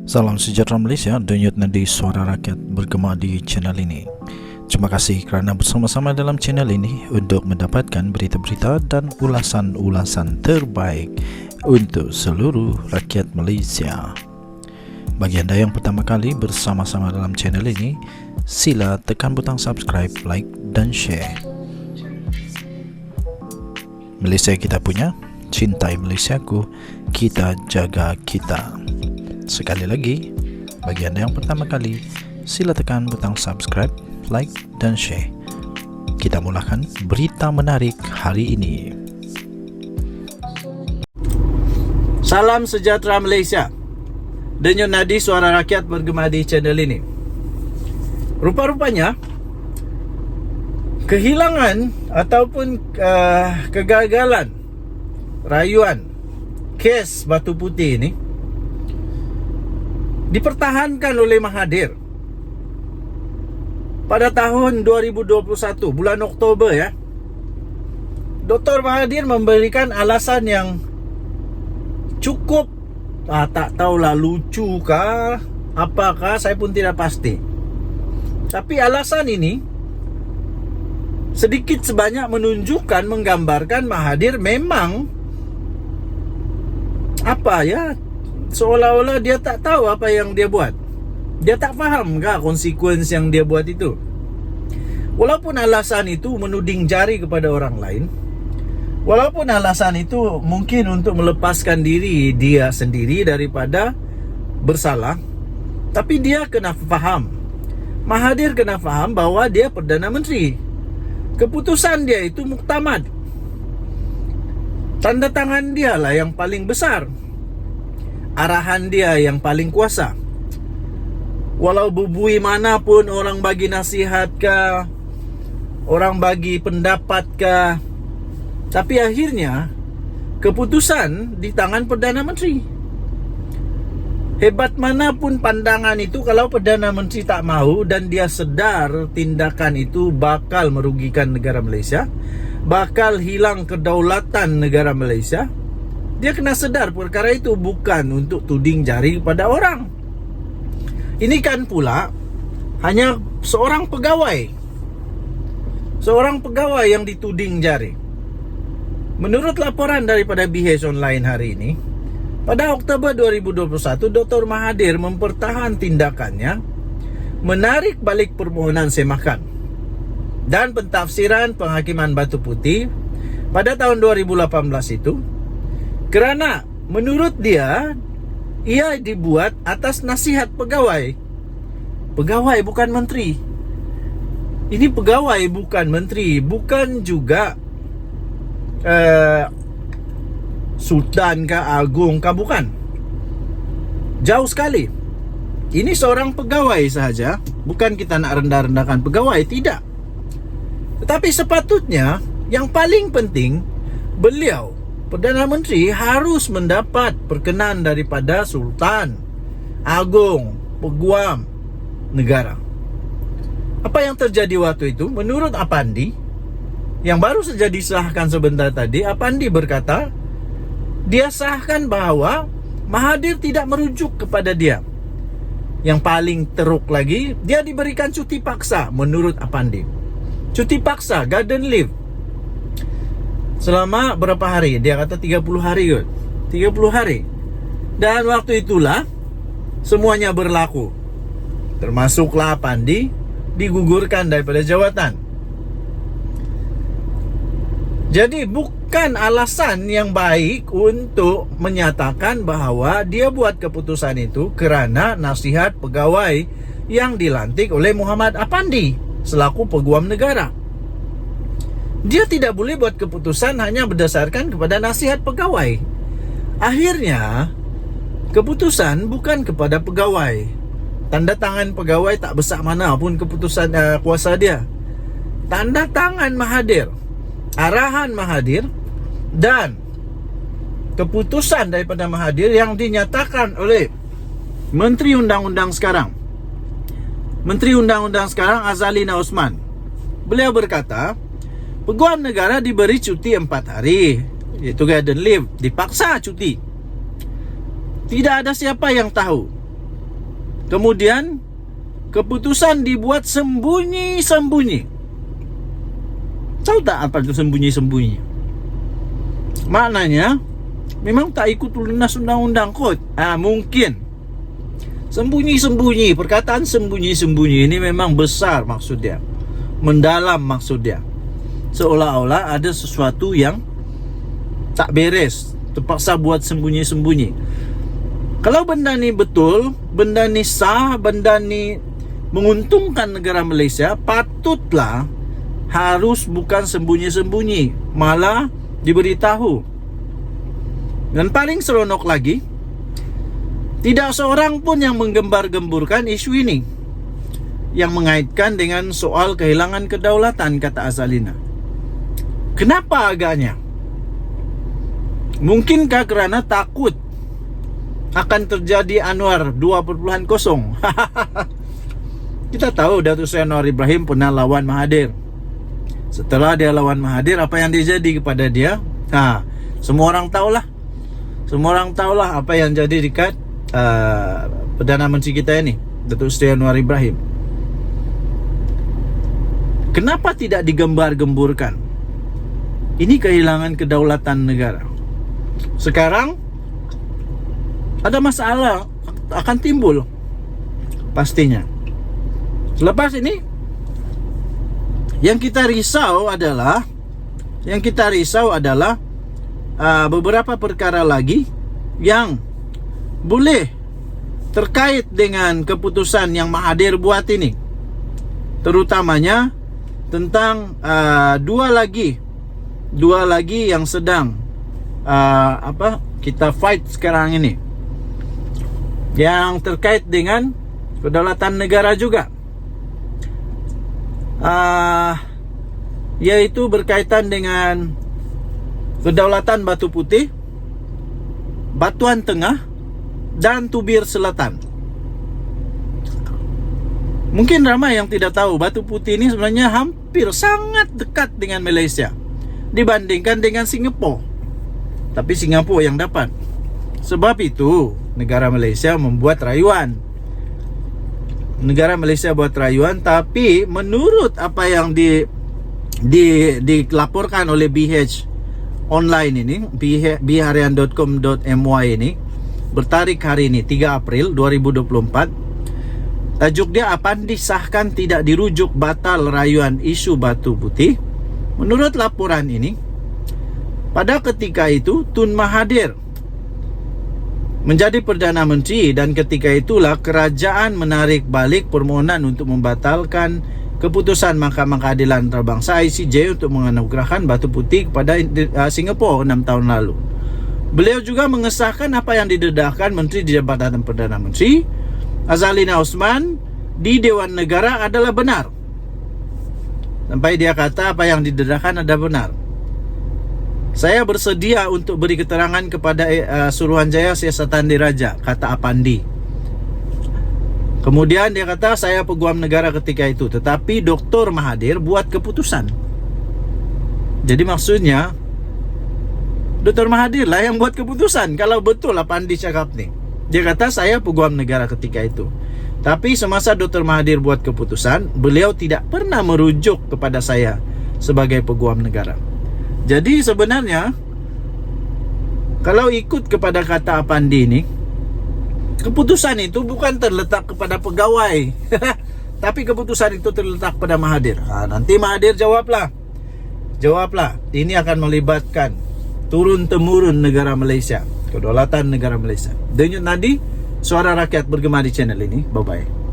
Salam sejahtera Malaysia, denyut nadi suara rakyat bergema di channel ini. Terima kasih kerana bersama-sama dalam channel ini untuk mendapatkan berita-berita dan ulasan-ulasan terbaik untuk seluruh rakyat Malaysia. Bagi anda yang pertama kali bersama-sama dalam channel ini, sila tekan butang subscribe, like dan share. Malaysia kita punya, cintai Malaysiaku, kita jaga kita. Sekali lagi, bagi anda yang pertama kali, sila tekan butang subscribe, like dan share. Kita mulakan berita menarik hari ini. Salam sejahtera Malaysia. Denyut nadi suara rakyat bergema di channel ini. Rupa-rupanya kehilangan ataupun kegagalan rayuan kes Batu Putih ini dipertahankan oleh Mahathir pada tahun 2021 bulan Oktober ya. Dr. Mahathir memberikan alasan yang cukup tak tahulah lucu kah apakah, saya pun tidak pasti. Tapi alasan ini sedikit sebanyak menunjukkan, menggambarkan Mahathir memang seolah-olah dia tak tahu apa yang dia buat. Dia tak faham kah konsekuensi yang dia buat itu. Walaupun alasan itu menuding jari kepada orang lain, walaupun alasan itu mungkin untuk melepaskan diri dia sendiri daripada bersalah, tapi dia kena faham, Mahathir kena faham bahawa dia Perdana Menteri. Keputusan dia itu muktamad. Tanda tangan dia lah yang paling besar. Arahan dia yang paling kuasa. Walau bubui manapun orang bagi nasihat kah, orang bagi pendapat kah, tapi akhirnya keputusan di tangan Perdana Menteri. Hebat manapun pandangan itu, kalau Perdana Menteri tak mahu dan dia sedar tindakan itu bakal merugikan negara Malaysia, bakal hilang kedaulatan negara Malaysia, dia kena sedar perkara itu bukan untuk tuding jari kepada orang. Ini kan pula hanya seorang pegawai yang dituding jari. Menurut laporan daripada BH Online hari ini, pada Oktober 2021, Dr. Mahathir mempertahan tindakannya menarik balik permohonan semakan dan pentafsiran penghakiman Batu Putih pada tahun 2018 itu, kerana menurut dia, ia dibuat atas nasihat pegawai. Pegawai bukan menteri. Ini pegawai bukan menteri, bukan juga sultan kah, agung kah, bukan. Jauh sekali. Ini seorang pegawai sahaja. Bukan kita nak rendah-rendahkan pegawai, tidak. Tetapi sepatutnya yang paling penting, beliau Perdana Menteri harus mendapat perkenan daripada sultan, agung, peguam negara. Apa yang terjadi waktu itu? Menurut Apandi, yang baru saja disahkan sebentar tadi, Apandi berkata dia sahkan bahawa Mahathir tidak merujuk kepada dia. Yang paling teruk lagi, dia diberikan cuti paksa menurut Apandi. Cuti paksa, garden leave, selama berapa hari? Dia kata 30 hari kot. 30 hari. Dan waktu itulah semuanya berlaku. Termasuklah Apandi digugurkan daripada jawatan. Jadi bukan alasan yang baik untuk menyatakan bahawa dia buat keputusan itu kerana nasihat pegawai yang dilantik oleh Muhammad Apandi selaku peguam negara. Dia tidak boleh buat keputusan hanya berdasarkan kepada nasihat pegawai. Akhirnya keputusan bukan kepada pegawai. Tanda tangan pegawai tak besar mana pun keputusan kuasa dia. Tanda tangan Mahathir, arahan Mahathir dan keputusan daripada Mahathir yang dinyatakan oleh Menteri Undang-Undang sekarang, Azalina Osman. Beliau berkata, peguam negara diberi cuti 4 hari, iaitu garden leave, dipaksa cuti. Tidak ada siapa yang tahu Kemudian keputusan dibuat sembunyi-sembunyi. Tahu tak apa itu sembunyi-sembunyi? Maknanya memang tak ikut lunas undang-undang kot. Mungkin sembunyi-sembunyi. Perkataan sembunyi-sembunyi ini memang besar maksudnya, mendalam maksudnya. Seolah-olah ada sesuatu yang tak beres, terpaksa buat sembunyi-sembunyi. Kalau benda ni betul, benda ni sah, benda ni menguntungkan negara Malaysia, patutlah harus bukan sembunyi-sembunyi, malah diberitahu. Dan paling seronok lagi, tidak seorang pun yang menggembar-gemburkan isu ini yang mengaitkan dengan soal kehilangan kedaulatan, kata Azalina. Kenapa agaknya? Mungkinkah kerana takut akan terjadi Anwar 2.0? Kita tahu Datuk Seri Anwar Ibrahim pernah lawan Mahathir. Setelah dia lawan Mahathir, apa yang terjadi kepada dia? Semua orang tahulah. Semua orang tahulah apa yang jadi dekat Perdana Menteri kita ini, Datuk Seri Anwar Ibrahim. Kenapa tidak digembar-gemburkan? Ini kehilangan kedaulatan negara. Sekarang ada masalah akan timbul pastinya. Selepas ini yang kita risau adalah beberapa perkara lagi yang boleh terkait dengan keputusan yang Mahathir buat ini, terutamanya tentang dua lagi yang sedang kita fight sekarang ini, yang terkait dengan kedaulatan negara juga, yaitu berkaitan dengan kedaulatan Batu Putih, Batuan Tengah dan Tubir Selatan. Mungkin ramai yang tidak tahu Batu Putih ini sebenarnya hampir sangat dekat dengan Malaysia dibandingkan dengan Singapura. Tapi Singapura yang dapat. Sebab itu negara Malaysia membuat rayuan. Negara Malaysia buat rayuan, tapi menurut apa yang dilaporkan oleh BH online ini, bharian.com.my ini, bertarik hari ini 3 April 2024. Tajuk dia, Apandi sahkan tidak dirujuk batal rayuan isu Batu Putih. Menurut laporan ini, pada ketika itu Tun Mahathir menjadi Perdana Menteri, dan ketika itulah kerajaan menarik balik permohonan untuk membatalkan keputusan Mahkamah Keadilan Antarabangsa ICJ untuk menganugerahkan Batu Putih kepada Singapura 6 tahun lalu. Beliau juga mengesahkan apa yang didedahkan Menteri di Jabatan Perdana Menteri Azalina Osman di Dewan Negara adalah benar. Sampai dia kata apa yang didedahkan adalah benar. Saya bersedia untuk beri keterangan kepada Suruhanjaya Siasatan Diraja, kata Apandi. Kemudian dia kata saya peguam negara ketika itu, tetapi Dr. Mahathir buat keputusan. Jadi maksudnya Dr. Mahathir lah yang buat keputusan. Kalau betul Apandi cakap ni, dia kata saya peguam negara ketika itu, tapi semasa Dr. Mahathir buat keputusan, beliau tidak pernah merujuk kepada saya sebagai peguam negara. Jadi sebenarnya kalau ikut kepada kata Apandi ini, keputusan itu bukan terletak kepada pegawai tapi keputusan itu terletak pada Mahathir. Nanti Mahathir jawablah. Ini akan melibatkan turun-temurun negara Malaysia, kedaulatan negara Malaysia. Denyut nadi suara rakyat bergema di channel ini. Bye-bye.